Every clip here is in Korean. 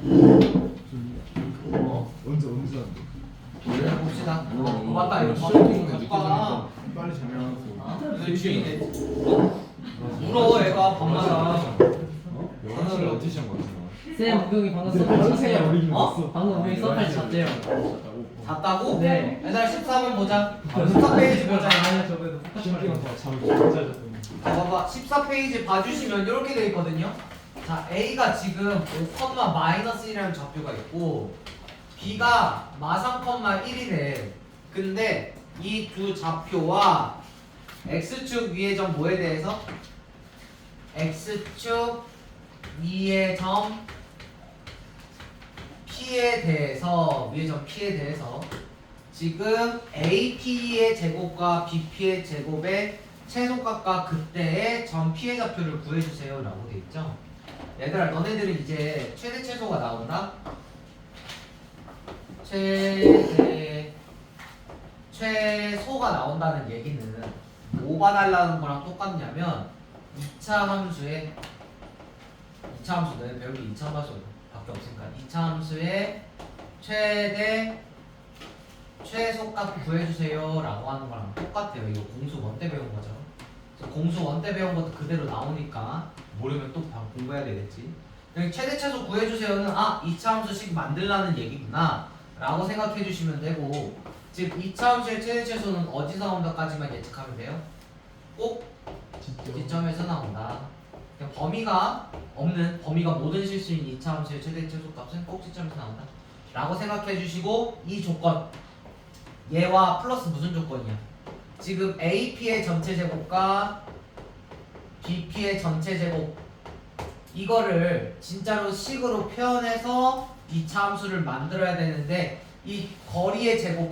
언제 한대? 그래 봅시다. 맞다 이거 시험 갖고 빨리 자면 그 주인이 울어 애가 밤마다. 영화를 어떻게 시험 봤어? 쌤 우경이 방금 서팔 잤대요. 어? 방금 우경이 서팔 잤대요. 잤다고? 네. 얘들아 14번 보자. 14페이지 보자. 아니야 저번에도 잠을 진짜 잤더니 자 봐봐 14페이지 봐주시면 이렇게 돼 있거든요. 자 A가 지금 5,-1이라는 좌표가 있고 B가 -3,1이래. 근데 이 두 좌표와 X축 위의 점 뭐에 대해서? X축 위의 점 P에 대해서 위의 점 P에 대해서 지금 AP의 제곱과 BP의 제곱의 최소값과 그때의 점 P의 좌표를 구해주세요 라고 돼 있죠. 얘들아 너네들은 이제 최대 최소가 나온다. 최소가 나온다는 얘기는 뭐 봐달라는 거랑 똑같냐면 2차 함수의 2차 함수 너네 배울 게 2차 함수밖에 없으니까 2차 함수의 최대 최소값 구해주세요 라고 하는 거랑 똑같아요. 이거 공수 원 때 배운 거죠. 그래서 공수 원 때 배운 것도 그대로 나오니까 모르면 또 공부해야 되겠지. 여기 최대 최소 구해주세요는 아 2차 함수식 만들라는 얘기구나 라고 생각해 주시면 되고, 즉 2차 함수의 최대 최소는 어디서 나온다까지만 예측하면 돼요. 꼭 지점에서 나온다. 그냥 범위가 없는, 범위가 모든 실수인 2차 함수의 최대 최소 값은 꼭 지점에서 나온다 라고 생각해 주시고, 이 조건 얘와 플러스 무슨 조건이야? 지금 AP의 전체 제곱과 BP의 전체 제곱 이거를 진짜로 식으로 표현해서 2차 함수를 만들어야 되는데, 이 거리의 제곱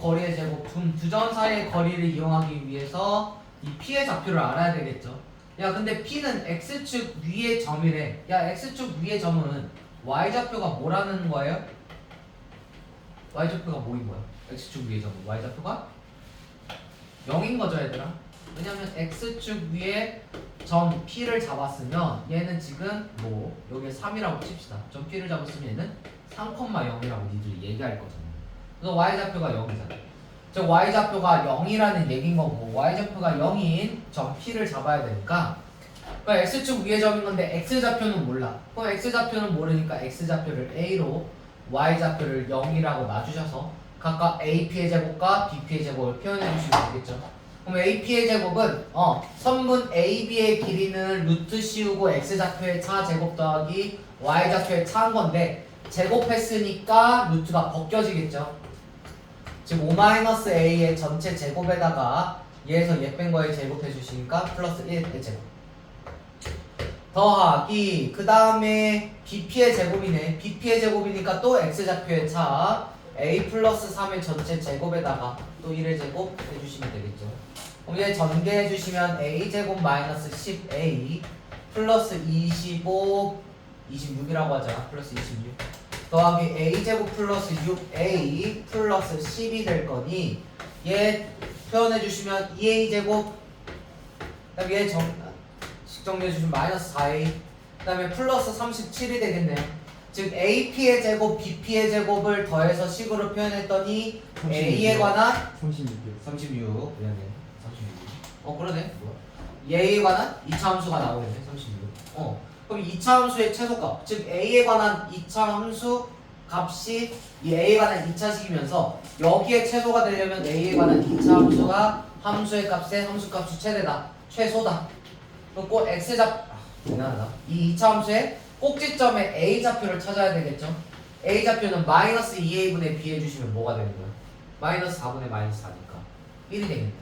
두 점 사이의 거리를 이용하기 위해서 이 P의 좌표를 알아야 되겠죠. 야 근데 P는 X축 위의 점이래. 야 X축 위의 점은 Y좌표가 뭐라는 거예요? Y좌표가 뭐인 거야? X축 위의 점은 Y좌표가 0인 거죠 얘들아. 왜냐면 X축 위에 점 P를 잡았으면 얘는 지금 뭐 여기에 3이라고 칩시다. 점 P를 잡았으면 얘는 3,0이라고 니들이 얘기할 거잖아. 그래서 Y좌표가 0이잖아. 즉 Y좌표가 0이라는 얘기인 거고, Y좌표가 0인 점 P를 잡아야 되니까, 그러니까 X축 위의 점인 건데 X좌표는 몰라. 그럼 X좌표는 모르니까 X좌표를 A로 Y좌표를 0이라고 놔주셔서 각각 AP의 제곱과 BP의 제곱을 표현해 주시면 되겠죠. 그럼 AP의 제곱은 선분 AB의 길이는 루트 씌우고 X좌표의 차 제곱 더하기 Y좌표의 차인 건데, 제곱했으니까 루트가 벗겨지겠죠. 지금 5-A의 전체 제곱에다가 얘에서 얘 뺀 거에 제곱해 주시니까 플러스 1의 제곱 더하기 그 다음에 BP의 제곱이네. BP의 제곱이니까 또 X좌표의 차 A 플러스 3의 전체 제곱에다가 또 1의 제곱 해주시면 되겠죠. 그럼 얘 전개해 주시면 A제곱 마이너스 10A 플러스 25 26이라고 하잖아. 플러스 26 더하기 A제곱 플러스 6A 플러스 10이 될 거니, 얘 표현해 주시면 2A제곱 그 다음에 얘 정리해 주시면 마이너스 4A 그 다음에 플러스 37이 되겠네요. 즉 AP의 제곱, BP의 제곱을 더해서 식으로 표현했더니 36이요. A에 관한 36 미안해 36 그러네. A에 관한 2차 함수가 나오겠네. 36 그럼 2차 함수의 최소값, 즉 A에 관한 2차 함수 값이 이 A에 관한 2차식이면서 여기에 최소가 되려면 A에 관한 2차 함수가 함수의 값에 함수값이 최소다. 그럼 꼭 미안하다. 이 2차 함수의 꼭지점에 A좌표를 찾아야 되겠죠. A좌표는 마이너스 2A분의 B 해주시면 뭐가 되는 거야? 마이너스 4분의 마이너스 4니까 1이 되겠네.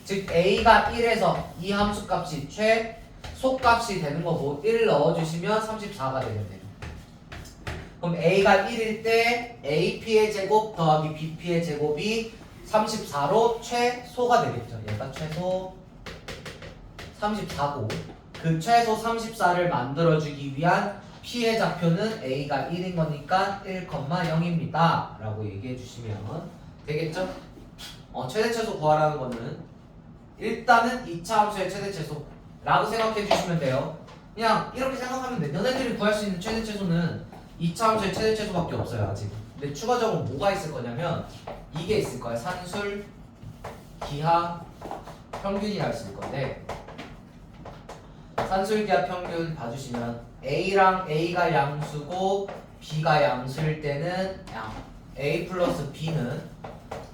즉 A가 1에서 이 함수값이 최소값이 되는 거고 1을 넣어주시면 34가 되겠네요. 그럼 A가 1일 때 AP의 제곱 더하기 BP의 제곱이 34로 최소가 되겠죠. 얘가 최소 34고, 그 최소 34를 만들어주기 위한 P의 좌표는 A가 1인 거니까 1,0입니다 라고 얘기해 주시면 되겠죠? 최대 최소 구하라는 거는 일단은 2차 함수의 최대 최소라고 생각해 주시면 돼요. 그냥 이렇게 생각하면 돼. 너네들이 구할 수 있는 최대 최소는 2차 함수의 최대 최소밖에 없어요 아직. 근데 추가적으로 뭐가 있을 거냐면 이게 있을 거예요. 산술, 기하, 평균이라 있을 건데 산술, 기하, 평균 봐주시면 A가 양수고 B가 양수일 때는 A 플러스 B는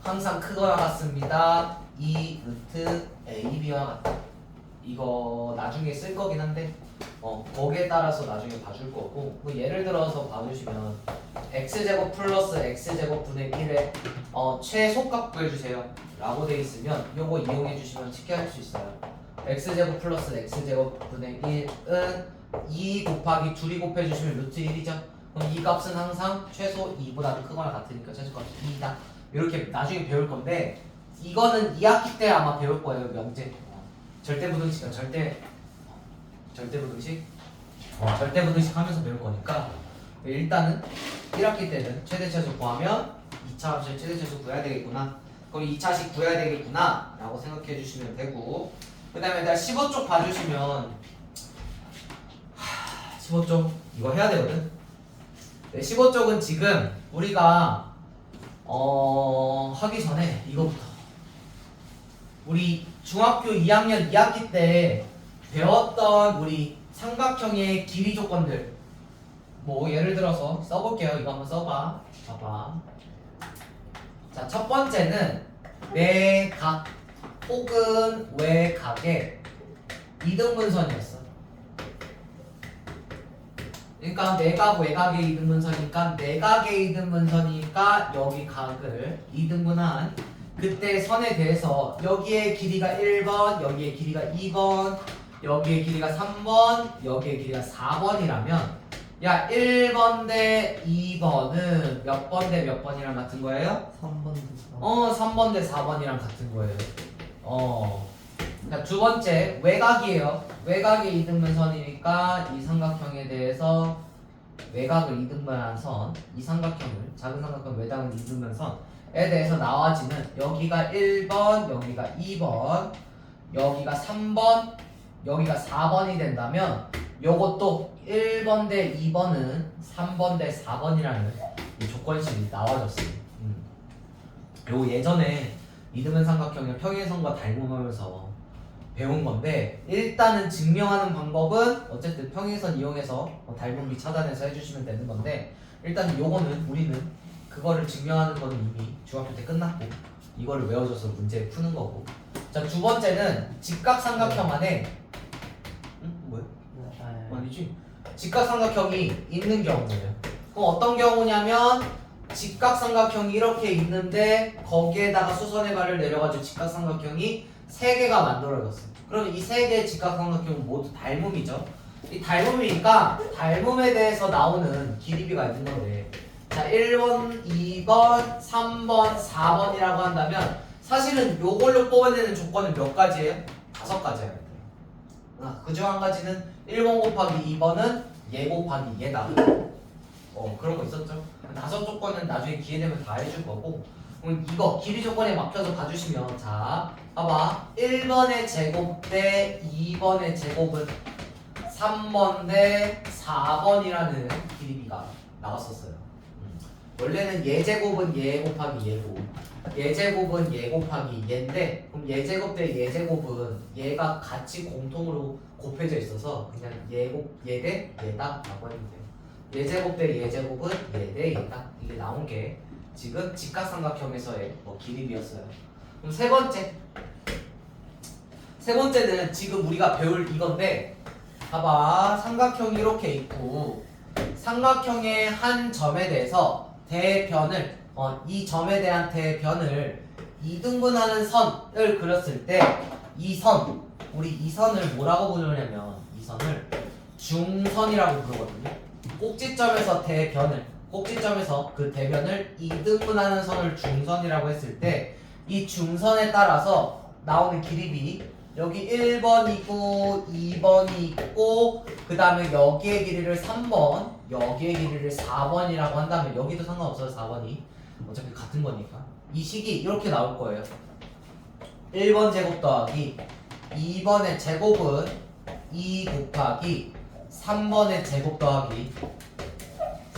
항상 크거나 같습니다. 2 루트 AB와 같다. 이거 나중에 쓸 거긴 한데 거기에 따라서 나중에 봐줄 거고 뭐 예를 들어서 봐주시면 x제곱 플러스 x제곱 분의 1의 최소값 구해주세요 라고 돼 있으면 요거 이용해 주시면 쉽게 할 수 있어요. x제곱 플러스 x제곱 분의 1은 2 곱하기 2이 곱해주시면 루트 1이죠. 그럼 이 값은 항상 최소 2보다 크거나 같으니까 최소값이 2이다. 이렇게 나중에 배울 건데 이거는 2학기 때 아마 배울 거예요. 명제 절대부등식은 절대부등식 절대부등식 하면서 배울 거니까 일단은 1학기 때는 최대 최소 구하면 2차 함수의 최대 최소 구해야 되겠구나. 그럼 2차식 구해야 되겠구나 라고 생각해 주시면 되고 그 다음에 일단 15쪽 봐주시면 15쪽 이거 해야 되거든. 15쪽은 지금 우리가 하기 전에 이거부터 우리 중학교 2학년 2학기 때 배웠던 우리 삼각형의 길이 조건들 뭐 예를 들어서 써볼게요. 이거 한번 써봐. 봐봐. 자, 첫 번째는 내각 혹은 외각의 이등분선이었어. 그러니까 내각 외각의 이등분선이니까 내각의 이등분선이니까 여기 각을 이등분한 그때 선에 대해서 여기에 길이가 1번, 여기에 길이가 2번, 여기에 길이가 3번, 여기에 길이가 4번이라면 야 1번 대 2번은 몇 번 대 몇 번이랑 같은 거예요? 3번 3번 대 4번이랑 같은 거예요. 자, 두 번째 외각이에요. 외각의 이등분선이니까 이 삼각형에 대해서 외각을 이등분한 선, 이 삼각형을 작은 삼각형 외곽을 이등분한 선에 대해서 나와지는 여기가 1번, 여기가 2번, 여기가 3번, 여기가 4번이 된다면 요것도 1번 대 2번은 3번 대 4번이라는 이 조건식이 나와졌어요. 요 예전에 이등분 삼각형의 평행선과 닮음하면서 배운 건데 일단은 증명하는 방법은 어쨌든 평행선 이용해서 닮음비 찾아내서 해주시면 되는 건데 일단 요거는 우리는 그거를 증명하는 거는 이미 중학교 때 끝났고 이거를 외워줘서 문제 푸는 거고. 자, 두 번째는 직각삼각형 안에 뭐야? 아니지. 직각삼각형이 있는 경우예요. 그럼 어떤 경우냐면 직각삼각형이 이렇게 있는데 거기에다가 수선의 발을 내려가지고 직각삼각형이 3개가 만들어졌어. 그럼 이 3개의 직각삼각형은 모두 닮음이죠. 이 닮음이니까 닮음에 대해서 나오는 길이비가 있는 건데 자 1번, 2번, 3번, 4번이라고 한다면 사실은 요걸로 뽑아내는 조건은 몇 가지예요? 5가지야. 그중 한 가지는 1번 곱하기 2번은 얘 곱하기 얘다. 그런 거 있었죠? 5 조건은 나중에 기회 되면 다 해줄 거고 그럼 이거 길이 조건에 막혀서 봐주시면 자 봐봐 1번의 제곱 대 2번의 제곱은 3번 대 4번이라는 길이비가 나왔었어요. 원래는 얘 제곱은 얘 곱하기 얘고 얘 제곱은 얘 곱하기 얘인데 그럼 얘 제곱 대 얘 제곱은 얘가 같이 공통으로 곱해져 있어서 그냥 얘 대 얘다 라고 하면 돼요. 얘 제곱 대 얘 제곱은 얘 대 얘다. 이게 나온 게 지금 직각삼각형에서의 길이비였어요. 그럼 세 번째는 지금 우리가 배울 이건데 봐봐 삼각형이 이렇게 있고 삼각형의 한 점에 대해서 대변을 이 점에 대한 대변을 이등분하는 선을 그렸을 때 우리 이 선을 뭐라고 부르냐면 이 선을 중선이라고 부르거든요. 꼭지점에서 그 대변을 이등분하는 선을 중선이라고 했을 때 이 중선에 따라서 나오는 길이비 여기 1번이고 2번이 있고 그 다음에 여기의 길이를 3번 여기의 길이를 4번이라고 한다면 여기도 상관없어요. 4번이 어차피 같은 거니까 이 식이 이렇게 나올 거예요. 1번 제곱 더하기 2번의 제곱은 2 곱하기 3번의 제곱 더하기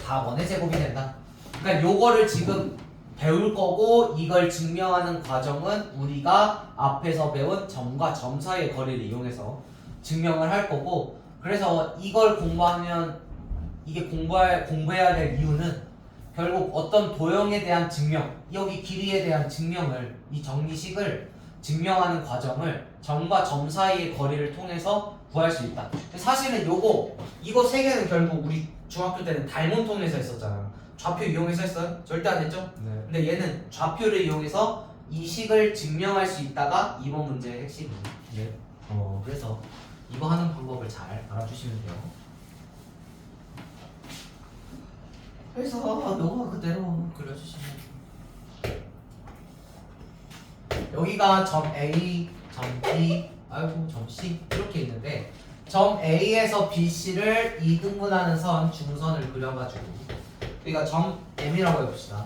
다 원의 제곱이 된다. 그러니까 요거를 지금 배울 거고 이걸 증명하는 과정은 우리가 앞에서 배운 점과 점 사이의 거리를 이용해서 증명을 할 거고 그래서 이걸 공부하면 이게 공부해야 될 이유는 결국 어떤 도형에 대한 증명 여기 길이에 대한 증명을 이 정리식을 증명하는 과정을 점과 점 사이의 거리를 통해서 구할 수 있다. 사실은 이거 세 개는 결국 우리 중학교 때는 달몬통에서 했었잖아. 좌표 이용해서 했어요? 절대 안 했죠? 네. 근데 얘는 좌표를 이용해서 이 식을 증명할 수 있다가 이번 문제의 핵심이에요. 네. 그래서 이거 하는 방법을 잘 알아주시면 돼요. 그래서 너가 그대로 그려주시면 돼요. 여기가 점 A, 점 B, 점 C 이렇게 있는데 점 A에서 BC를 2등분하는 선 중선을 그려가지고 우리가 점 M이라고 해봅시다.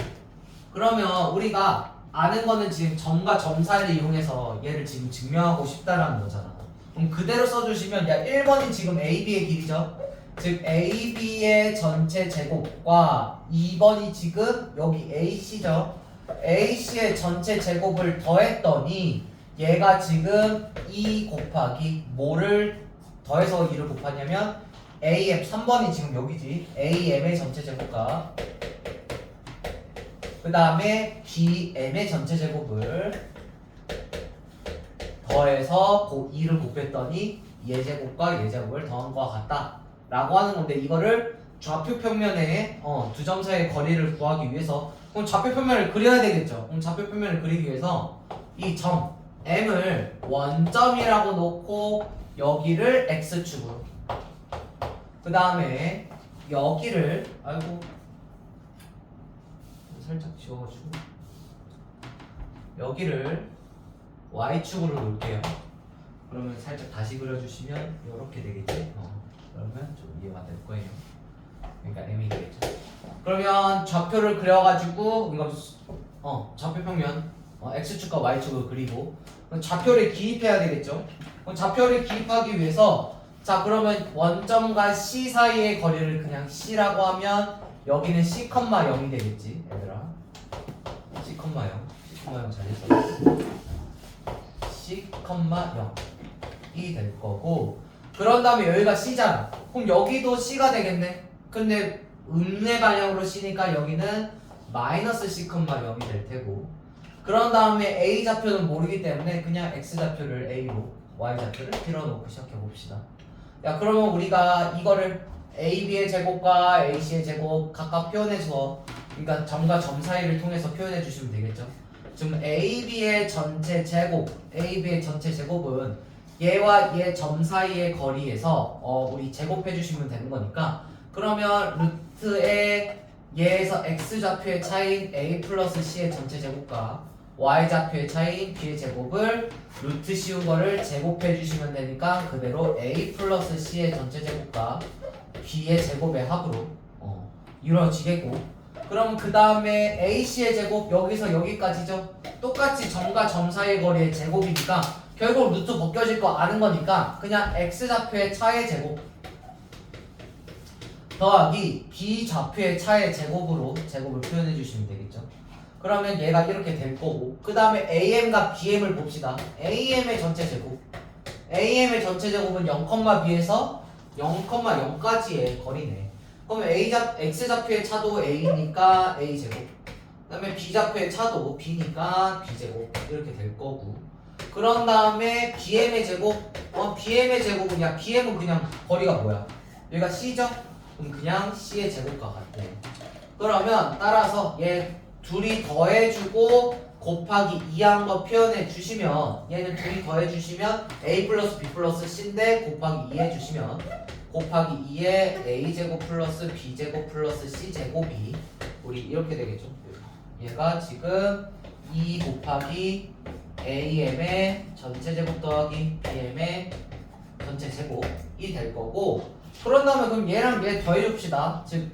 그러면 우리가 아는 거는 지금 점과 점 사이를 이용해서 얘를 지금 증명하고 싶다라는 거잖아. 그럼 그대로 써주시면 1번이 지금 AB의 길이죠. 즉 AB의 전체 제곱과 2번이 지금 여기 AC죠. AC의 전체 제곱을 더했더니 얘가 지금 2 곱하기 뭐를 더해서 2를 곱하냐면 AM 3번이 지금 여기지. AM의 전체 제곱과 그 다음에 BM의 전체 제곱을 더해서 2를 곱했더니 얘 제곱과 얘 제곱을 더한 것과 같다 라고 하는 건데 이거를 좌표 평면에 두 점 사이의 거리를 구하기 위해서 그럼 좌표 평면을 그려야 되겠죠. 그럼 좌표 평면을 그리기 위해서 이 점 M을 원점이라고 놓고 여기를 X축으로 그 다음에 여기를 살짝 지워가지고 여기를 Y축으로 놓을게요. 그러면 살짝 다시 그려주시면 이렇게 되겠지. 그러면 좀 이해가 될 거예요. 그러니까 M이 되겠죠. 그러면 좌표를 그려가지고 이거 좌표 평면 X축과 Y축을 그리고 그럼 좌표를 기입해야 되겠죠. 그럼 좌표를 기입하기 위해서 자 그러면 원점과 C 사이의 거리를 그냥 C라고 하면 여기는 C, 0이 되겠지 얘들아. C, 0 잘했어. C, 0이 될 거고 그런 다음에 여기가 C잖아. 그럼 여기도 C가 되겠네. 근데 음내 방향으로 C니까 여기는 마이너스 C, 0이 될 테고 그런 다음에 A 좌표는 모르기 때문에 그냥 X 좌표를 A로 Y 좌표를 빌어놓고 시작해 봅시다. 야 그러면 우리가 이거를 AB의 제곱과 AC의 제곱 각각 표현해서 그러니까 점과 점 사이를 통해서 표현해 주시면 되겠죠. 지금 AB의 전체 제곱은 얘와 얘 점 사이의 거리에서 우리 제곱해 주시면 되는 거니까 그러면 루트에 얘에서 X 좌표의 차이인 A 플러스 C의 전체 제곱과 Y 좌표의 차이인 B의 제곱을 루트 씌운 거를 제곱해 주시면 되니까 그대로 A 플러스 C의 전체 제곱과 B의 제곱의 합으로 이루어지겠고 그럼 그 다음에 AC의 제곱 여기서 여기까지죠. 똑같이 점과 점 사이의 거리의 제곱이니까 결국 루트 벗겨질 거 아는 거니까 그냥 X 좌표의 차의 제곱 더하기 B 좌표의 차의 제곱으로 제곱을 표현해 주시면 되겠죠. 그러면 얘가 이렇게 될 거고 그 다음에 AM과 BM을 봅시다. AM의 전체 제곱 AM의 전체 제곱은 0,B에서 0,0까지의 거리네. 그러면 X 좌표의 차도 A니까 A제곱 그 다음에 B 좌표의 차도 B니까 B제곱 이렇게 될 거고 그런 다음에 BM의 제곱 BM의 제곱은 BM은 그냥 거리가 뭐야? 여기가 C죠? 그럼 그냥 C의 제곱과 같대. 그러면 따라서 얘 둘이 더해주고 곱하기 2한 거 표현해 주시면 얘는 둘이 더해 주시면 A 플러스 B 플러스 C인데 곱하기 2 해주시면 곱하기 2에 A제곱 플러스 B제곱 플러스 C제곱이 우리 이렇게 되겠죠. 얘가 지금 2 곱하기 AM의 전체 제곱 더하기 BM의 전체 제곱이 될 거고 그런 다음에 그럼 얘랑 얘 더해줍시다. 즉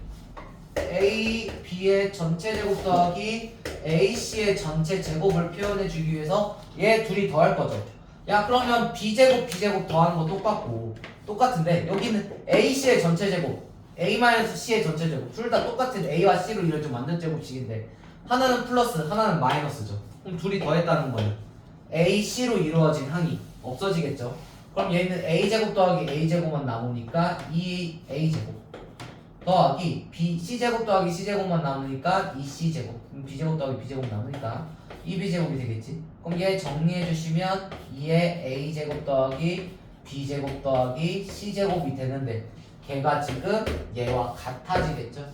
A, B의 전체 제곱 더하기 AC의 전체 제곱을 표현해주기 위해서 얘 둘이 더할 거죠. 야 그러면 B제곱, B제곱 더하는 거 똑같은데 여기는 AC의 전체 제곱 A-C의 전체 제곱 둘 다 똑같은 A와 C로 이루어진 완전 제곱식인데 하나는 플러스 하나는 마이너스죠. 그럼 둘이 더했다는 거예요. AC로 이루어진 항이 없어지겠죠. 그럼 얘는 A제곱 더하기 A제곱만 남으니까 2A제곱 더하기 C제곱 더하기 C제곱만 남으니까 2C제곱 그럼 B제곱 더하기 B제곱 남으니까 2B제곱이 되겠지. 그럼 얘 정리해 주시면 2의 A제곱 더하기 B제곱 더하기 C제곱이 되는데 걔가 지금 얘와 같아지겠죠.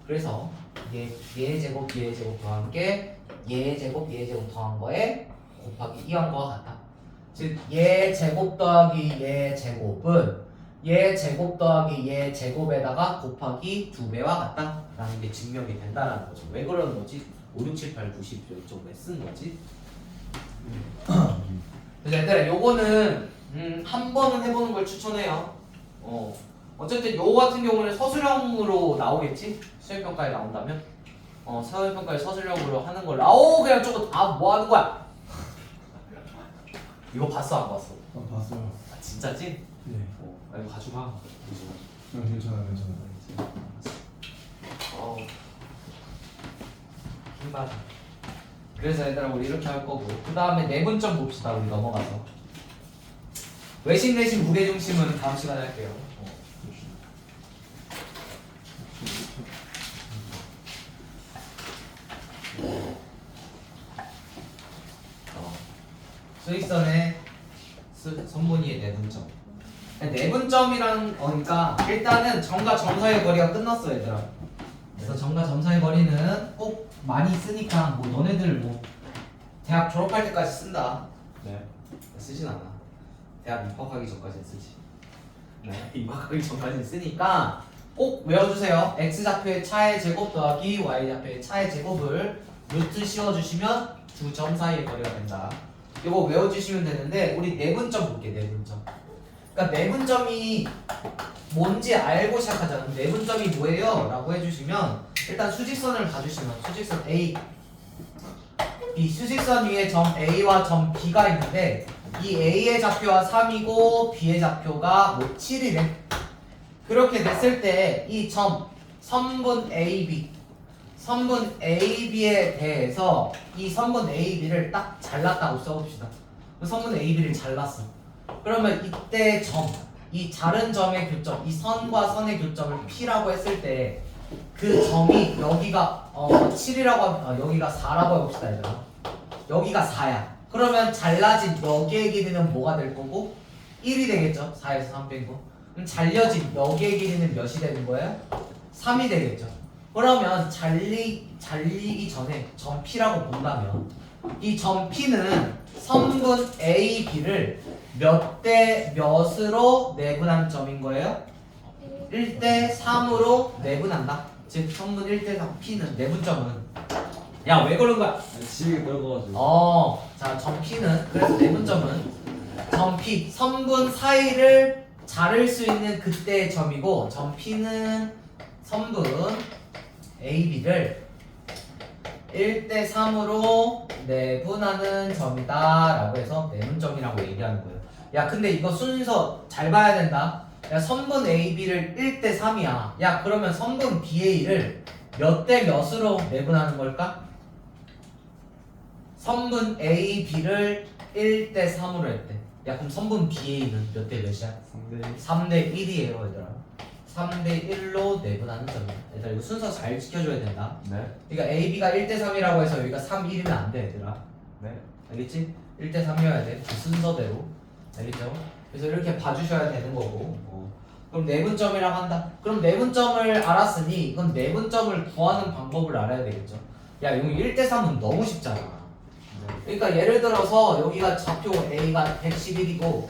그래서 얘 제곱 얘 제곱 더한 게 얘 제곱 얘 제곱 더한 거에 곱하기 2한 거와 같다. 즉 얘 제곱 더하기 얘 제곱은 얘 제곱 더하기 얘 제곱에다가 곱하기 2배와 같다 라는 게 증명이 된다는 거죠. 왜 그러는 거지? 5, 6, 7, 8, 9, 10 이쪽 왜 쓴 거지? 그래서 얘들아 요거는 한 번은 해보는 걸 추천해요. 어쨌든 요거 같은 경우는 서술형으로 나오겠지? 수행평가에 나온다면 수행평가에 서술형으로 하는 걸로 아오 그냥 저거 다 뭐 하는 거야? 이거 봤어 안 봤어? 봤어요. 아 진짜지? 네. 이거 가져가. 괜찮아요. 힘받아. 그래서 얘들아 우리 이렇게 할 거고 그 다음에 내분점 봅시다. 우리 넘어가서 외심 내심 무게중심은 다음 시간에 할게요. 수익선의 선분위의 내분점. 내분점이란 거니까 일단은 점과 점 사이의 거리가 끝났어 얘들아. 그래서 점과 점 사이의 거리는 꼭 많이 쓰니까 뭐 너네들 뭐 대학 졸업할 때까지 쓴다. 네. 쓰진 않아. 대학 입학하기 전까지는 쓰지. 네. 입학하기 전까지는 쓰니까 꼭 외워주세요. x좌표의 차의 제곱 더하기 y좌표의 차의 제곱을 루트 씌워주시면 두 점 사이의 거리가 된다. 이거 외워주시면 되는데 우리 내분점 볼게. 내분점. 그러니까 내분점이 뭔지 알고 시작하자. 내분점이 뭐예요? 라고 해주시면 일단 수직선을 봐주시면 수직선 A 이 수직선 위에 점 A와 점 B가 있는데 이 A의 좌표가 3이고 B의 좌표가 뭐 7이래. 그렇게 됐을 때 이 점 선분 선분 AB에 대해서 이 선분 AB를 딱 잘랐다고 써봅시다. 선분 AB를 잘랐어. 그러면 이때 이 자른 점의 교점, 이 선과 선의 교점을 P라고 했을 때 그 점이 여기가 7이라고 하면 여기가 4라고 해봅시다 얘들아. 여기가 4야. 그러면 잘라진 여기의 길이는 뭐가 될 거고? 1이 되겠죠. 4에서 3 뺀 거. 그럼 잘려진 여기의 길이는 몇이 되는 거예요? 3이 되겠죠. 그러면 잘리기 전에 점 P라고 본다면 이 점 P는 선분 A, B를 몇 대 몇으로 내분한 점인 거예요? 1대 3으로 내분한다. 즉 선분 1대 3 P는 내분점은 야 왜 그런 거야? 지우개 넓어가지고. 자 점 P는 그래서 내분점은 점 P 선분 사이를 자를 수 있는 그때의 점이고 점 P는 선분 A, B를 1대 3으로 내분하는 점이다 라고 해서 내분점이라고 얘기하는 거예요. 야 근데 이거 순서 잘 봐야 된다. 야 선분 AB를 1대 3이야. 야 그러면 선분 BA를 몇 대 몇으로 내분하는 걸까? 선분 AB를 1대 3으로 했대. 야 그럼 선분 BA는 몇 대 몇이야? 3대 1이에요 얘들아. 3대 1로 내분하는 점이야. 얘들아 이거 순서 잘 지켜줘야 된다. 네. 그러니까 AB가 1대 3이라고 해서 여기가 3, 1이면 안 돼 얘들아. 네. 알겠지? 1대 3이어야 돼. 그 순서대로. 알겠죠? 그래서 이렇게 봐주셔야 되는 거고. 그럼 내분점이라고 한다. 그럼 내분점을 알았으니 이건 내분점을 구하는 방법을 알아야 되겠죠. 야 여기 1대 3은 너무 쉽잖아. 그러니까 예를 들어서 여기가 좌표 A가 111이고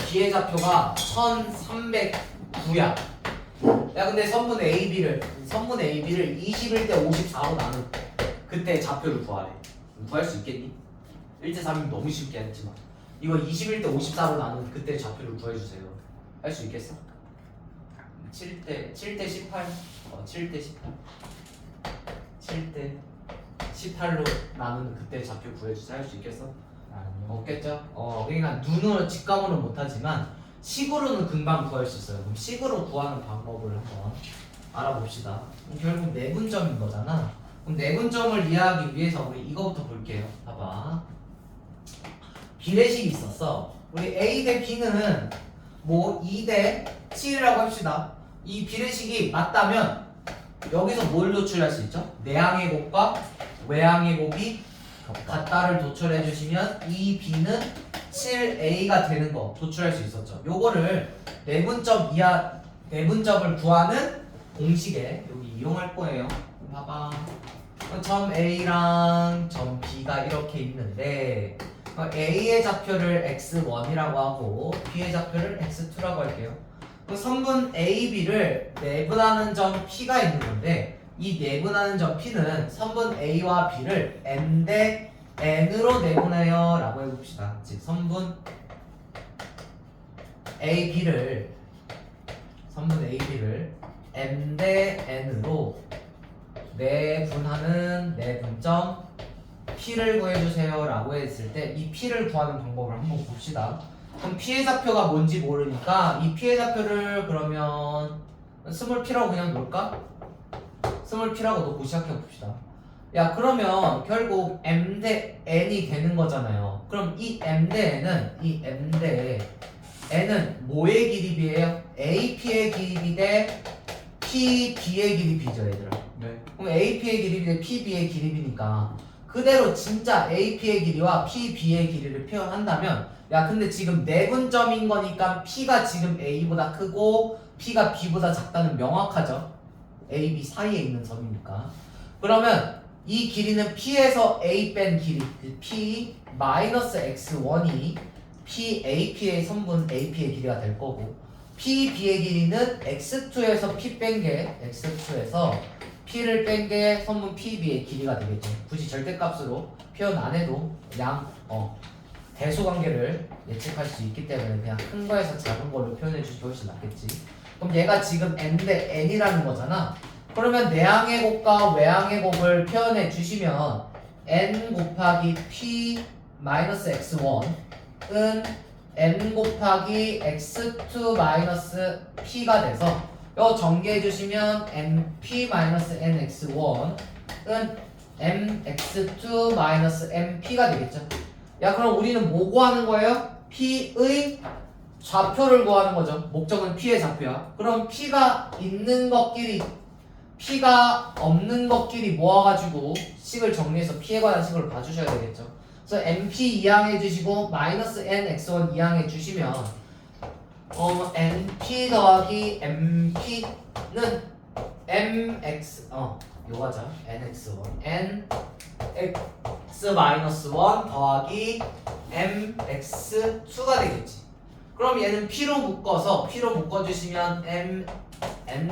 B의 좌표가 1309야. 야 근데 선분 AB를 21대 54로 나눈 그때 좌표를 구하래. 구할 수 있겠니? 1대 3이면 너무 쉽게 했지만 이거 21대 54로 나눈 그때 좌표를 구해주세요. 할 수 있겠어? 7대 18 7대 18로 나누는 그때 좌표 구해주세요. 할 수 있겠어? 없겠죠? 그러니까 눈으로 직감으로는 못하지만 식으로는 금방 구할 수 있어요. 그럼 식으로 구하는 방법을 한번 알아봅시다. 그럼 결국 내분점인 거잖아. 그럼 내분점을 이해하기 위해서 우리 이거부터 볼게요. 봐봐. 비례식이 있었어. 우리 A 대 B는 뭐 2대 7이라고 합시다. 이 비례식이 맞다면 여기서 뭘 도출할 수 있죠? 내항의 곱과 외항의 곱이 같다를 도출해 주시면 이 B는 7A가 되는 거 도출할 수 있었죠. 요거를 내분점을 구하는 공식에 여기 이용할 거예요. 봐봐. 점 A랑 점 B가 이렇게 있는데 A의 좌표를 x1이라고 하고 B의 좌표를 x2라고 할게요. 선분 A, B를 내분하는 점 P가 있는 건데 이 내분하는 점 P는 선분 A와 B를 n 대 n으로 내분해요 라고 해봅시다. 즉 선분 A, B를 n 대 n으로 내분하는 내분점 P를 구해주세요 라고 했을 때 이 P를 구하는 방법을 한번 봅시다. 그럼 P의 좌표가 뭔지 모르니까 이 P의 좌표를 그러면 스몰 P라고 그냥 놓을까? 스몰 P라고 놓고 시작해 봅시다. 야 그러면 결국 M 대 N이 되는 거잖아요. 그럼 이 M 대 N은 뭐의 기립이에요? AP의 기립이 대 PB의 기립이죠 얘들아. 네. 그럼 AP의 기립이 대 PB의 기립이니까 그대로 진짜 AP의 길이와 PB의 길이를 표현한다면 야 근데 지금 내분점인 거니까 P가 지금 A보다 크고 P가 B보다 작다는 명확하죠. A, B 사이에 있는 점이니까. 그러면 이 길이는 P에서 A 뺀 길이 P 마이너스 X1이 PAP의 선분 AP의 길이가 될 거고 PB의 길이는 X2에서 P 뺀 게 X2에서 P를 뺀 게 선분 PB의 길이가 되겠죠. 굳이 절대값으로 표현 안 해도 대소관계를 예측할 수 있기 때문에 그냥 큰 거에서 작은 걸로 표현해 주시기 훨씬 낫겠지. 그럼 얘가 지금 n 대 n이라는 거잖아. 그러면 내항의 곱과 외항의 곱을 표현해 주시면 n 곱하기 p 마이너스 x1은 n 곱하기 x2 마이너스 p가 돼서 이거 전개해 주시면 np-nx1은 mx2-mp가 되겠죠. 야 그럼 우리는 뭐 구하는 거예요? p의 좌표를 구하는 거죠. 목적은 p의 좌표야. 그럼 p가 있는 것끼리 p가 없는 것끼리 모아가지고 식을 정리해서 p에 관한 식을 봐주셔야 되겠죠. 그래서 mp 이항해 주시고 마이너스 nx1 이항해 주시면 np 더하기 mp는 mx 요거죠. nx1 nx 마이너스 1 더하기 mx2가 되겠지. 그럼 얘는 p로 묶어주시면 n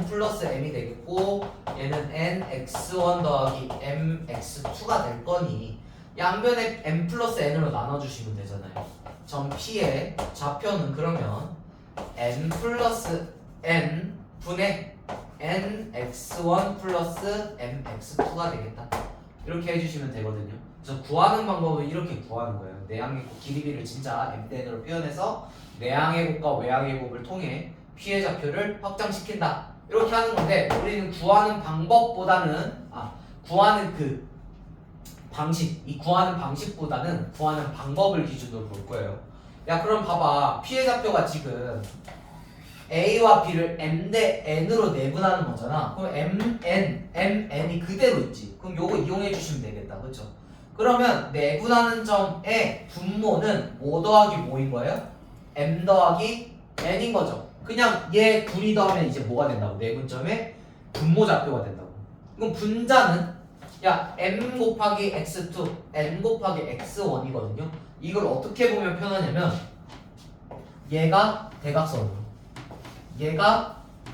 플러스 m이 되겠고 얘는 nx1 더하기 mx2가 될 거니 양변에 n 플러스 n으로 나눠주시면 되잖아요. 점 p의 좌표는 그러면 n 플러스 n 분의 nx1 플러스 mx2가 되겠다. 이렇게 해주시면 되거든요. 그래서 구하는 방법은 이렇게 구하는 거예요. 내항의 곱 길이비를 진짜 mn으로 표현해서 내항의 곱과 외항의 곱을 통해 p의 좌표를 확장시킨다. 이렇게 하는 건데 우리는 구하는 방법보다는 구하는 그 방식, 이 구하는 방식보다는 구하는 방법을 기준으로 볼 거예요. 야 그럼 봐봐. p의 좌표가 지금 a와 b를 m 대 n으로 내분하는 거잖아. 그럼 mn이 그대로 있지. 그럼 요거 이용해 주시면 되겠다. 그렇죠? 그러면 내분하는 점의 분모는 뭐 더하기 뭐인 거예요? m 더하기 n인 거죠. 그냥 얘 둘이 더하면 이제 뭐가 된다고? 내분점의 분모 좌표가 된다고. 그럼 분자는 야 m 곱하기 x2 n 곱하기 x1이거든요. 이걸 어떻게 보면 편하냐면 얘가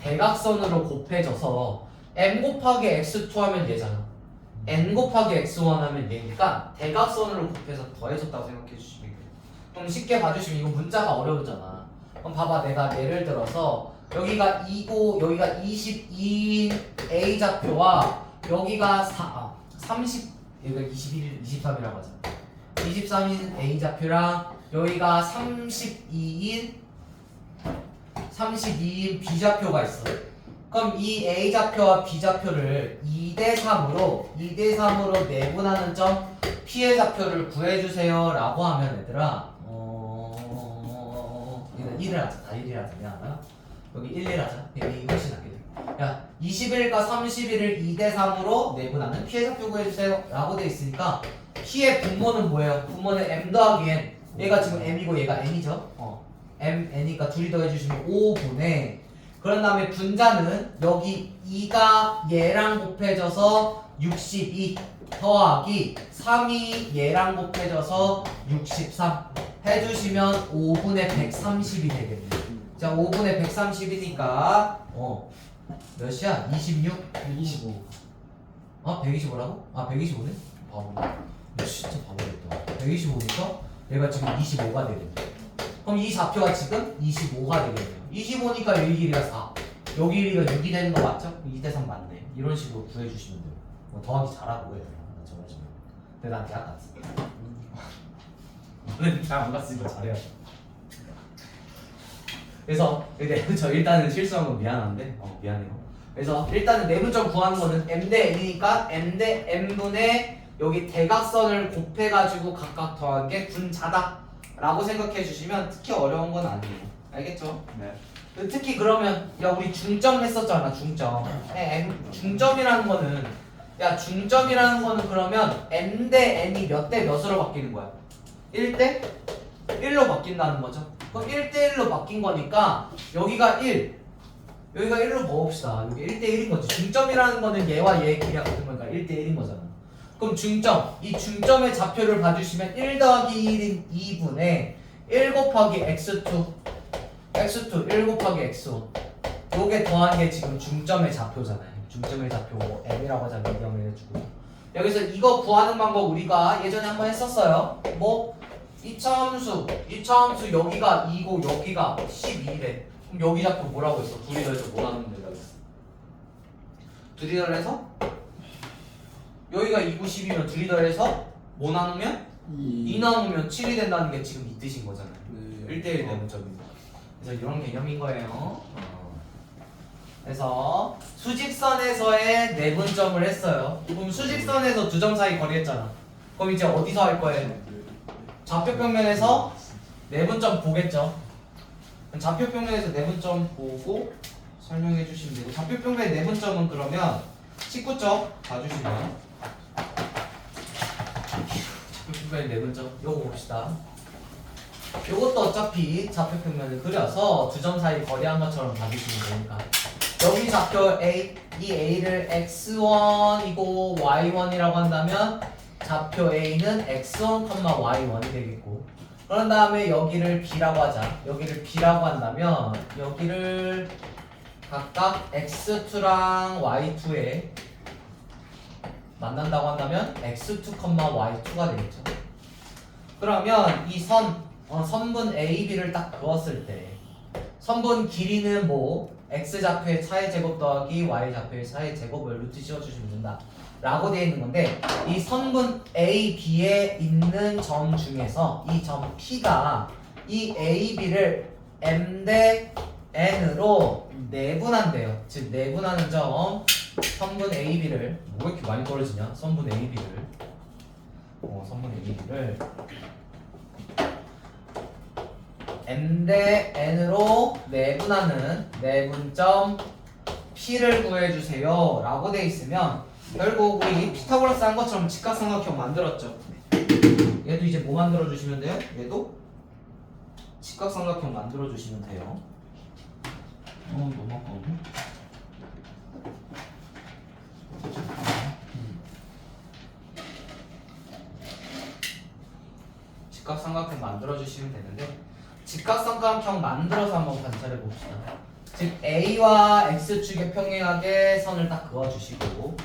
대각선으로 곱해져서 m 곱하기 x2 하면 얘잖아. n 곱하기 x1 하면 얘니까 대각선으로 곱해서 더해졌다고 생각해 주시면 돼요. 그럼 쉽게 봐주시면 이거 문자가 어려우잖아. 그럼 봐봐. 내가 예를 들어서 여기가 2고 여기가 22인 a 좌표와 여기가 30 여기가 21, 23이라고 하잖아. 23인 a 좌표랑 여기가 32인 b 좌표가 있어. 그럼 이 A 좌표와 B 좌표를 2대3으로 내분하는 점 P의 좌표를 구해주세요 라고 하면 얘들아 1을 하자. 다 1을 하자. 미안하다. 여기 1, 1 하자. 이게 훨씬 낫겠다. 야 21과 31을 2대3으로 내분하는 P의 좌표 구해주세요 라고 돼 있으니까 P의 분모는 뭐예요? 분모는 M 더하기 N. 얘가 지금 M이고 얘가 N이죠. M, N이니까 둘이 더해주시면 5분의 그런 다음에 분자는 여기 2가 얘랑 곱해져서 62 더하기 3이 얘랑 곱해져서 63 해주시면 5분의 130이 되겠네요. 자 5분의 130이니까 몇이야? 26? 125. 125라고? 125네? 바보네. 진짜 바보겠다. 125니까 얘가 지금 25가 되겠네. 그럼 이 좌표가 지금 25가 되겠네요. 25니까 여기 길이가 4 여기 길이가 6이 되는 거 맞죠? 2대3 맞네. 이런 식으로 구해주시면 돼요. 더하기 잘하고 얘들아. 정말 좀. 근데 난 대학 갔어. 너는 대학 안 갔으니까 잘해야 돼. 그래서 저 일단은 실수한 건 미안한데 미안해요. 그래서 일단은 내분점 구하는 거는 M 대 N이니까 M 대 N분의 여기 대각선을 곱해가지고 각각 더한 게 분자다 라고 생각해 주시면 특히 어려운 건 아니에요. 알겠죠? 네. 특히 그러면 야 우리 중점 했었잖아. 중점. 중점이라는 거는 그러면 M 대 N이 몇 대 몇으로 바뀌는 거야? 1대 1로 바뀐다는 거죠. 그럼 1대 1로 바뀐 거니까 여기가 1 여기가 1로 넣읍시다. 여기 1대 1인 거지. 중점이라는 거는 얘와 얘의 길이가 같은 거니까 1대 1인 거잖아. 그럼 중점, 이 중점의 좌표를 봐주시면 1 더하기 1인 2분의 1 곱하기 x2 1 곱하기 x1 요게 더한 게 지금 중점의 좌표잖아요. 중점의 좌표 m이라고 하자 명령을 해주고 여기서 이거 구하는 방법 우리가 예전에 한번 했었어요. 뭐 2차 함수 여기가 2고 여기가 12래. 그럼 여기 좌표 뭐라고 했어? 둘이 더해서 뭐 나누면 된다고 했어? 둘이 더해서 여기가 2고 10이면 둘이 더해서 뭐 나누면? 2 나누면 7이 된다는 게 지금 이 뜻인 거잖아요. 네. 1대1 내분점입니다. 그래서 이런 개념인 거예요. 그래서 수직선에서의 내분점을 했어요. 그럼 수직선에서 두 점 사이 거리 했잖아. 그럼 이제 어디서 할 거예요? 좌표평면에서 내분점 보겠죠. 그럼 좌표평면에서 내분점 보고 설명해 주시면 되고 좌표평면의 내분점은 그러면 19점 봐주시면 좌표평면의 내분점 요거 봅시다. 요것도 어차피 좌표평면을 그려서 두 점 사이 거리한 것처럼 봐주시면 되니까 여기 좌표 A, 이 A를 x1이고 y1이라고 한다면 좌표 A는 x1, y1이 되겠고 그런 다음에 여기를 B라고 하자. 여기를 B라고 한다면 여기를 각각 x2랑 y2에 만난다고 한다면 x2, y2가 되겠죠. 그러면 이 선분 AB를 딱 그었을 때 선분 길이는 뭐 x좌표의 차의 제곱 더하기 y좌표의 차의 제곱을 루트 씌워주시면 된다 라고 되어 있는 건데 이 선분 AB에 있는 점 중에서 이 점 P가 이 AB를 M 대 N으로 내분한대요. 즉 내분하는 점 선분 AB를 뭐 이렇게 많이 떨어지냐? 선분 AB를 M 대 N으로 내분하는 내분점 P를 구해주세요 라고 돼 있으면 결국 우리 피타고라스 한 것처럼 직각삼각형 만들었죠. 얘도 이제 뭐 만들어주시면 돼요? 얘도 직각삼각형 만들어주시면 돼요. 너무 아까운데? 직각삼각형 만들어주시면 되는데 직각삼각형 만들어서 한번 관찰해 봅시다. 즉 A와 X축에 평행하게 선을 딱 그어주시고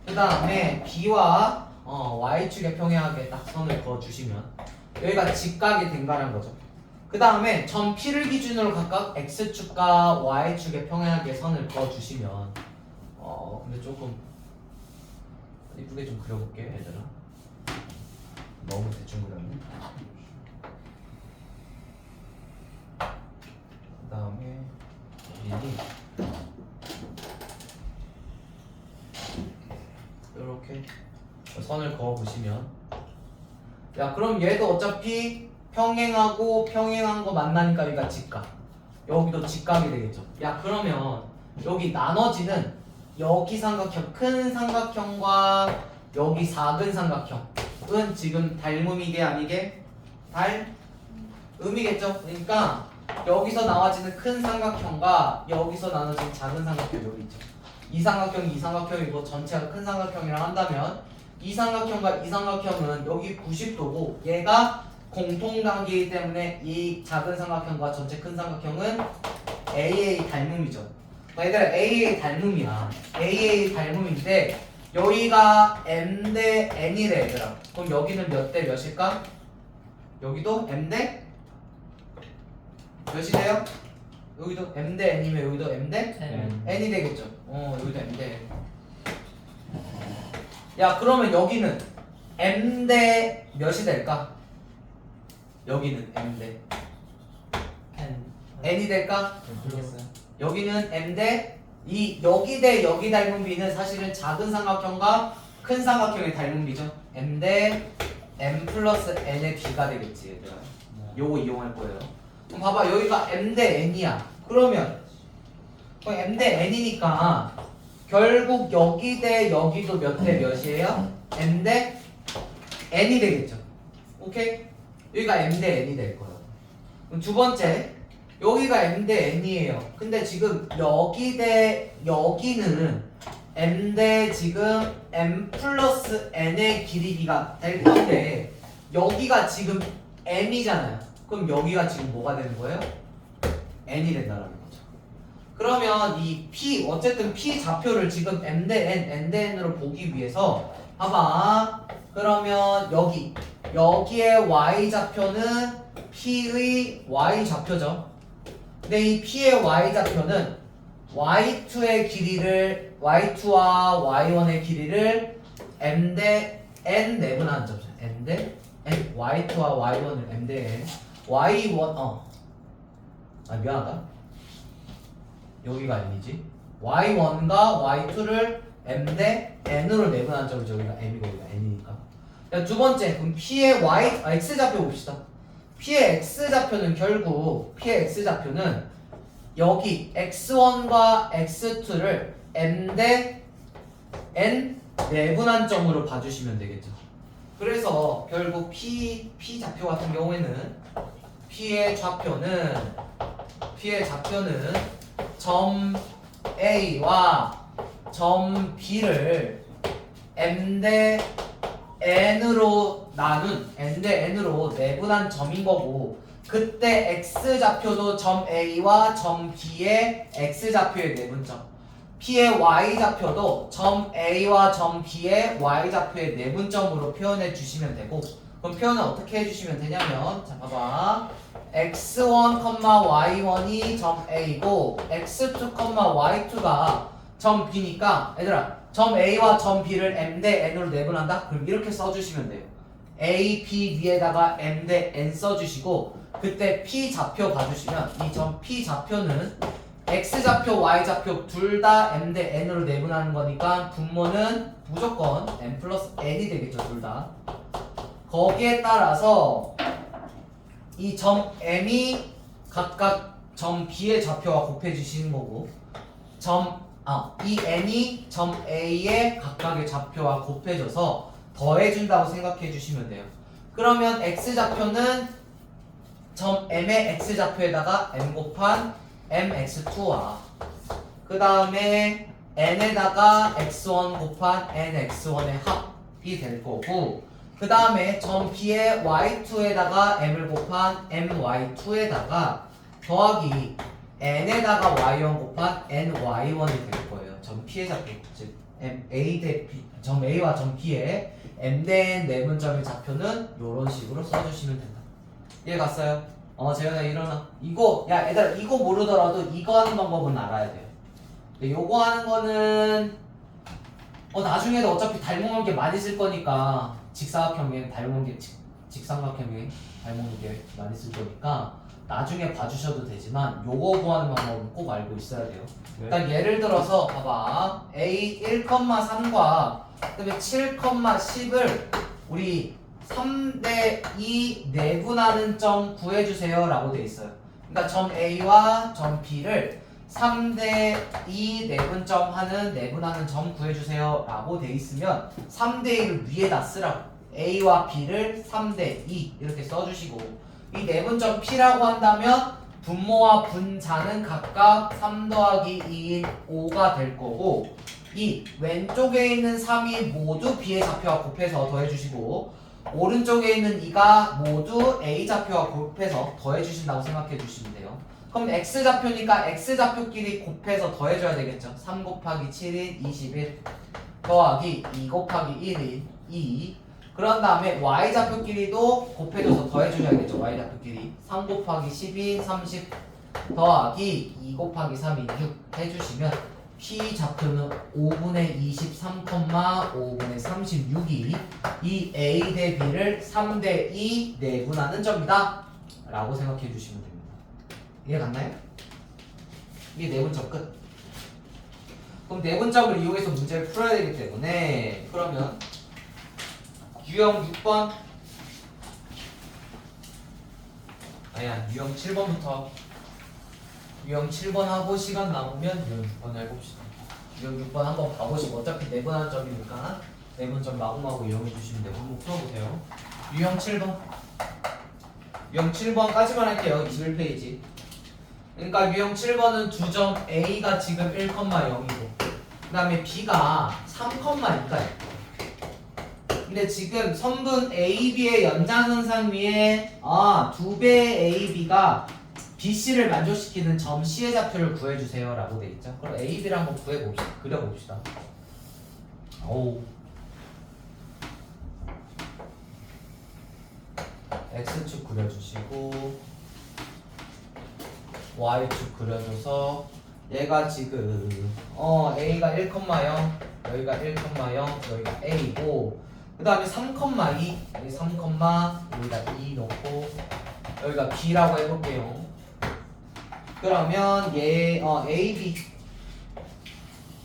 그 다음에 B와 Y축에 평행하게 딱 선을 그어주시면 여기가 직각이 된다는 거죠. 그 다음에 점 P를 기준으로 각각 X축과 Y축에 평행하게 선을 그어주시면 근데 조금 이쁘게 좀 그려볼게 얘들아. 너무 대충 그렸네. 그 다음에 여기 이렇게 선을 그어 보시면, 야 그럼 얘도 어차피 평행하고 평행한 거 만나니까 여기가 직각, 여기도 직각이 되겠죠. 야 그러면 여기 나눠지는 여기 삼각형, 큰 삼각형과 여기 작은 삼각형은 지금 닮음이게 아니게? 닮음이겠죠. 그러니까 여기서 나와지는 큰 삼각형과 여기서 나눠지는 작은 삼각형 여기 있죠. 이 삼각형이 이 삼각형이고 전체가 큰 삼각형이라 한다면 이 삼각형과 이 삼각형은 여기 90도고 얘가 공통관계이기 때문에 이 작은 삼각형과 전체 큰 삼각형은 AA 닮음이죠. 얘들아 AA 닮음이야. AA 닮음인데 여기가 M 대 N이래 얘들아. 그럼 여기는 몇 대 몇일까? 여기도 M 대 몇이 돼요? 여기도 M 대 N이면 여기도 M 대 N이 되겠죠. 여기도 M 대 N. 야 그러면 여기는 M 대 몇이 될까? 여기는 M 대 N이 될까? 모르겠어요. 여기는 M 대 여기 대 여기 닮은 비는 사실은 작은 삼각형과 큰 삼각형의 닮은 비죠. M 대 M 플러스 N의 B가 되겠지 얘들아. 요거 이용할 거예요. 그럼 봐봐 여기가 M 대 N이야. 그러면 M 대 N이니까 결국 여기 대 여기도 몇 대 몇이에요? M 대 N이 되겠죠. 오케이? 여기가 M 대 N이 될 거예요. 그럼 두 번째 여기가 M 대 N이에요. 근데 지금 여기 대 여기는 M 대 지금 M 플러스 N의 길이가 될 건데 여기가 지금 M이잖아요. 그럼 여기가 지금 뭐가 되는 거예요? N이 된다는 거죠. 그러면 이 P 어쨌든 P 좌표를 지금 M 대 N, N 대 N으로 보기 위해서 봐봐. 그러면 여기의 Y 좌표는 P의 Y 좌표죠. 근데 이 P의 Y 좌표는 Y2의 길이를 Y2와 Y1의 길이를 M 대 N 내분하는 점이죠. M 대 N Y2와 Y1을 M 대 N Y1 미안하다. 여기가 N이지. Y1과 Y2를 M 대 N으로 내분하는 점이죠. 여기가 M이고 여기가 N이니까. 자, 두 번째 그럼 P의 X 좌표 봅시다. P의 X 좌표는 결국 P의 X 좌표는 여기 X1과 X2를 M 대 N 내분한 점으로 봐주시면 되겠죠. 그래서 결국 P 좌표 같은 경우에는 P의 좌표는 점 A와 점 B를 M 대 N으로 N 대 N으로 내분한 점인 거고 그때 X 좌표도 점 A와 점 B의 X 좌표의 내분점 P의 Y 좌표도 점 A와 점 B의 Y 좌표의 내분점으로 표현해 주시면 되고 그럼 표현을 어떻게 해주시면 되냐면 자 봐봐 x1, y1이 점 A고 x2, y2가 점 B니까 얘들아 점 A와 점 B를 M 대 N으로 내분한다? 그럼 이렇게 써주시면 돼요. A, B 위에다가 M 대 N 써주시고 그때 P 좌표 봐주시면 이 점 P 좌표는 X 좌표, Y 좌표 둘 다 M 대 N으로 내분하는 거니까 분모는 무조건 M 플러스 N이 되겠죠. 둘 다. 거기에 따라서 이 점 M이 각각 점 B의 좌표와 곱해 주시는 거고 이 N이 점 A의 각각의 좌표와 곱해져서 더해준다고 생각해 주시면 돼요. 그러면 X좌표는 점 M의 X좌표에다가 M 곱한 MX2와 그 다음에 N에다가 X1 곱한 NX1의 합이 될 거고 그 다음에 점 B의 Y2에다가 M을 곱한 MY2에다가 더하기 N에다가 Y1 곱한 NY1이 될 거예요. 점 P의 좌표, 즉 A 대 B, 점 A와 점 B의 M 대 N 내분점의 좌표는 이런 식으로 써주시면 된다. 이해 갔어요? 재현아 일어나. 이거 야 얘들아 이거 모르더라도 이거 하는 방법은 알아야 돼요. 근데 요거 하는 거는 나중에도 어차피 닮은 게 많이 쓸 거니까 직사각형에 닮은 게 직삼각형에 닮은 게 많이 쓸 거니까 나중에 봐주셔도 되지만 요거 구하는 방법은 꼭 알고 있어야 돼요. 네. 그러니까 예를 들어서 봐봐 A 1,3과 그다음에 7,10을 우리 3대2 내분하는 점 구해주세요 라고 돼 있어요. 그러니까 점 A와 점 B를 3대2 내분점하는 내분하는 점 구해주세요 라고 돼 있으면 3대2를 위에다 쓰라고. A와 B를 3대2 이렇게 써주시고, 이 내분점 P라고 한다면 분모와 분자는 각각 3 더하기 2인 5가 될 거고, 이 왼쪽에 있는 3이 모두 B의 좌표와 곱해서 더해주시고, 오른쪽에 있는 2가 모두 A 좌표와 곱해서 더해주신다고 생각해 주시면 돼요. 그럼 X 좌표니까 X 좌표끼리 곱해서 더해줘야 되겠죠. 3 곱하기 7인 21 더하기 2 곱하기 1인 2. 그런 다음에 Y 좌표끼리도 곱해줘서 더해주셔야겠죠. Y 좌표끼리 3 곱하기 10인 30 더하기 2 곱하기 3인 6 해주시면 P 좌표는 5분의 23, 5분의 36이 이 A 대 B를 3대 2 내분하는 점이다 라고 생각해 주시면 됩니다. 이해 갔나요? 이게 내분점 끝. 그럼 내분점을 이용해서 문제를 풀어야 되기 때문에, 그러면 유형 6번 아니야 유형 7번부터 유형 7번 하고 시간 남으면 유형 6번 해봅시다. 유형 6번 한번 봐보시고, 어차피 내분하는 점이니까 내분점 마구마구 이용해 주시면 되고 한번 풀어보세요. 유형 7번 유형 7번까지만 할게요. 21페이지. 그러니까 유형 7번은 두 점 A가 지금 1,0이고 그 다음에 B가 3,2까지. 근데 지금 선분 AB의 연장선상 위에 2배의 AB가 BC를 만족시키는 점 C의 좌표를 구해주세요 라고 돼 있죠. 그럼 AB를 한번 구해봅시다. 그려봅시다. 오. X축 그려주시고 Y축 그려줘서 얘가 지금 A가 1,0, 여기가 1,0, 여기가 A고, 그 다음에 3,2, 여기 3, 여기다 2 넣고 여기가 B라고 해볼게요. 그러면 얘 AB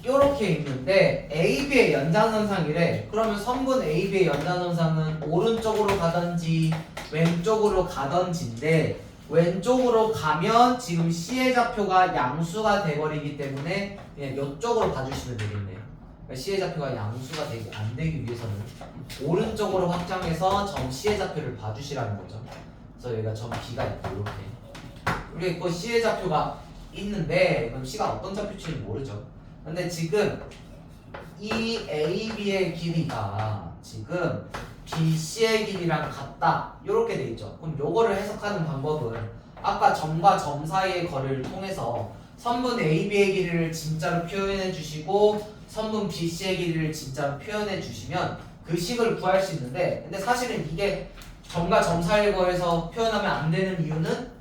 요렇게 있는데 AB의 연장선상이래. 그러면 선분 AB의 연장선상은 오른쪽으로 가든지 왼쪽으로 가든지인데, 왼쪽으로 가면 지금 C의 좌표가 양수가 돼버리기 때문에 그냥 이쪽으로 봐주시면 되겠네요. 그러니까 C의 좌표가 양수가 안 되기 위해서는 오른쪽으로 확장해서 점 C의 좌표를 봐주시라는 거죠. 그래서 여기가 점 B가 있고 이렇게 우리 있고 C의 좌표가 있는데, 그럼 C가 어떤 좌표인지 모르죠. 근데 지금 이 AB의 길이가 지금 BC의 길이랑 같다 이렇게 돼 있죠. 그럼 요거를 해석하는 방법은 아까 점과 점 사이의 거리를 통해서 선분 AB의 길이를 진짜로 표현해 주시고 선분 BC의 길이를 진짜로 표현해 주시면 그 식을 구할 수 있는데, 근데 사실은 이게 점과 점 사이의 거리에서 표현하면 안 되는 이유는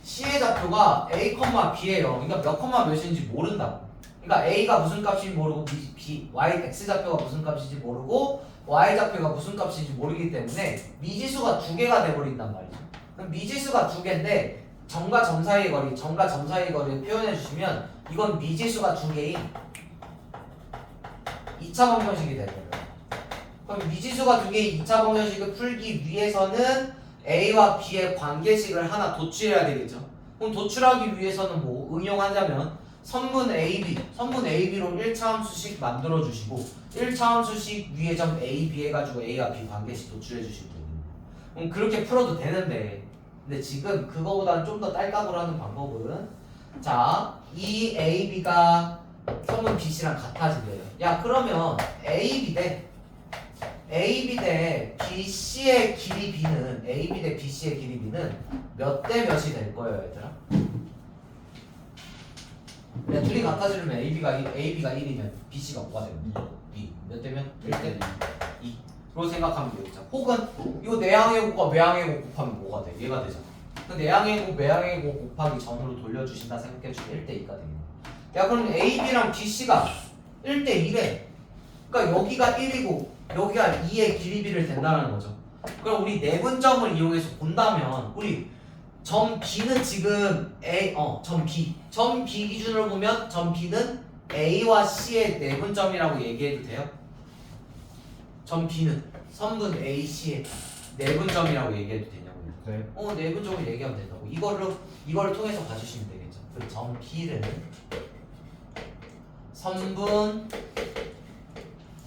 C의 좌표가 A, B예요. 그러니까 몇 몇인지 모른다고. 그러니까 A가 무슨 값인지 모르고 Y, X 좌표가 무슨 값인지 모르고 Y 좌표가 무슨 값인지 모르기 때문에 미지수가 두 개가 돼버린단 말이죠. 그럼 미지수가 두 개인데 점과 점 사이의 거리, 점과 점 사이의 거리를 표현해 주시면 이건 미지수가 두 개인 2차 방정식이 되거든요. 그럼 미지수가 두 개인 2차 방정식을 풀기 위해서는 A와 B의 관계식을 하나 도출해야 되겠죠. 그럼 도출하기 위해서는 뭐 응용하자면 선분 AB로 1차함수식 만들어 주시고 1차함수식 위에 점 A, B 해가지고 A와 B 관계식 도출해 주시면 됩니다. 그럼 그렇게 풀어도 되는데, 근데 지금 그거보다는 좀 더 딸깍으로 하는 방법은, 자, 이 AB가 선분 BC랑 같아지래요. 야, 그러면 AB 대 BC의 길이 B는 몇 대 몇이 될 거예요, 얘들아? 그냥 둘이 같아지려면 AB가 1이면 BC가 뭐가 되면 2. 몇 대면? 1대 2. 그렇게 생각하면 되겠죠. 혹은 이거 내항의 곱과 외항의 곱 곱하면 뭐가 돼? 얘가 되잖아. 그 내항의 곱, 외항의 곱 곱하기 전으로 돌려주신다 생각해주면 1대 2가 되겠네. 야, 그럼 AB랑 BC가 1대 2래. 그러니까 여기가 1이고 여기가 2의 길이비를 된다는 거죠. 그럼 우리 내분점을 이용해서 본다면 우리 점 B는 지금 점 B 기준으로 보면 점 B는 A와 C의 내분점이라고 얘기해도 돼요? 점 B는 선분 A, C의 내분점이라고 얘기해도 되냐고요? 네. 내분점을 얘기하면 된다고. 이거를 통해서 봐주시면 되겠죠. 그래서 점 B를 선분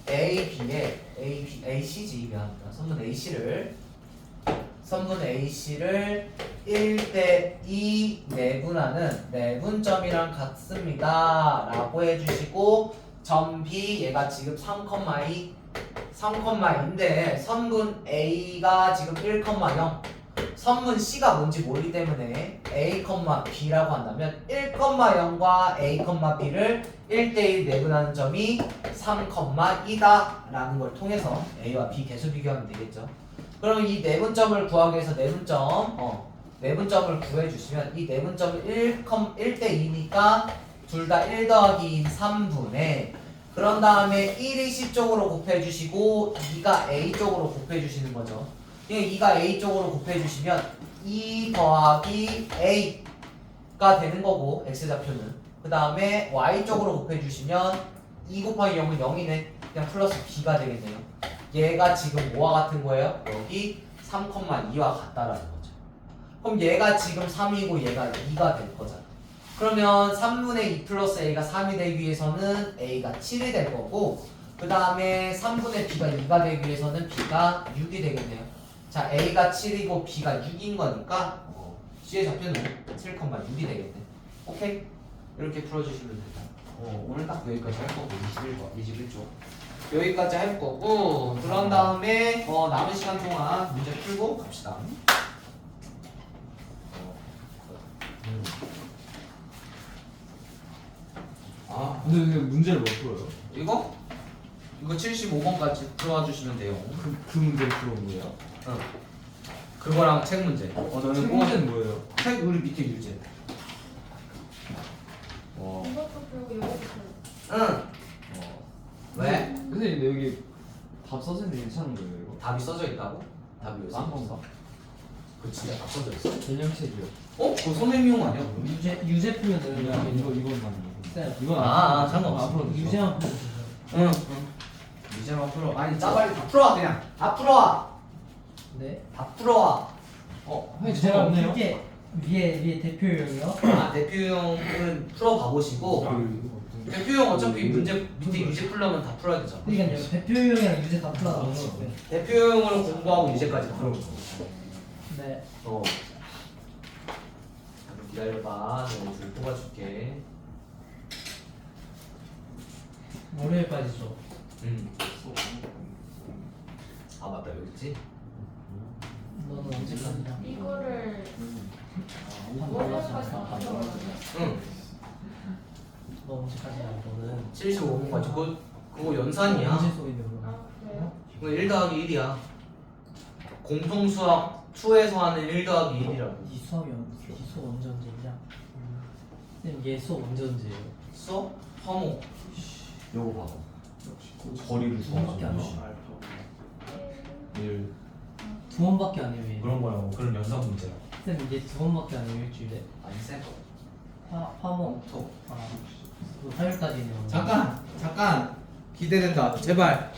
A, B에 A, C지 미안합니다. 선분 A, C를 1대2 내분하는 내분점이랑 같습니다 라고 해주시고 점 B 얘가 지금 3,2인데 선분 A가 지금 1,0 선분 C가 뭔지 모르기 때문에 A, B라고 한다면 1,0과 A, B를 1대1 내분하는 점이 3,2다 라는 걸 통해서 A와 B 개수 비교하면 되겠죠. 그럼 이 내분점을 구하기 위해서 내분점을 구해주시면 이 내분점은 1대2니까 둘 다 1 더하기 2인 3분의 그런 다음에 1이 C 쪽으로 곱해주시고 2가 A 쪽으로 곱해주시는 거죠. 2가 A 쪽으로 곱해주시면 2 더하기 A가 되는 거고 X좌표는 그 다음에 Y 쪽으로 곱해주시면 2 곱하기 0은 0이네. 그냥 플러스 B가 되겠네요. 얘가 지금 뭐와 같은 거예요? 여기 3,2와 같다라는 거죠. 그럼 얘가 지금 3이고 얘가 2가 될 거잖아. 그러면 3분의 2 플러스 A가 3이 되기 위해서는 A가 7이 될 거고 그 다음에 3분의 B가 2가 되기 위해서는 B가 6이 되겠네요. 자, A가 7이고 B가 6인 거니까 C의 좌표는 7,6이 되겠네. 오케이? 이렇게 풀어주시면 된다. 오늘 딱 여기까지 할 거고 21조 여기까지 할 거고 그런 다음에 남은 시간 동안 문제 풀고 갑시다. 근데 문제를 못 풀어요. 이거 75번까지 풀어와 주시면 돼요. 그 문제를 풀어온 거예요? 응. 그거랑 책 문제. 책 문제는 뭐예요? 책 우리 밑에 유제. 와. 이것도 풀고 이것도 풀고. 응. 왜? 근데 여기 답 써있는데 괜찮은 거예요 이거? 답이 써져 있다고? 답이 왜 딴 써져 있어? 건가? 그 진짜 답 써져 있어? 개념책이요. 그거 선생님용 아니야? 유제 풀면 이거 되는 거 이것만 네. 이건 상관없어. 앞으로 유제만 풀면 응. 유제만 풀어. 아니 짜발리 다 풀어와 그냥. 다 풀어와. 네. 다 풀어와. 제가 없네요. 이게 위에 대표 유형이요? 대표용은 풀어봐 보시고 대표용 어차피 문제 밑에 유제 풀려면 다 풀어야 되잖아. 그러니까요. 대표 유형이랑 유제 다 풀어 나오는 거. 대표용을 공부하고 유제까지 풀어. 네. 잠깐 기다려봐. 내가 줄 뽑아줄게. 월요일까지죠. 아 맞다 여기 있지. 너는 언제까지냐? 이거를 한 월요일까지 다 번 풀어야 응. 너 언제까지냐? 너는 75분까지 그거 연산이야. 언제 쏘이는 거? 아 그래요? 이거 1 더하기 1이야. 공통수학 2에서 하는 1 더하기 1이라고. 이 수업이 수업 언제 언제냐? 선생님 얘 수업 언제 언제예요? 수업? 화목. 이거 봐봐. 거리를 두 번밖에 안 해요. 1 두 번밖에 안 해요 얘. 그런 거라고. 그런 연산 문제야. 선생님 얘 두 번밖에 안 해요 일주일에. 아니 쌤. 화목. 토. 그 화요일까지네요. 잠깐 기대된다. 제발.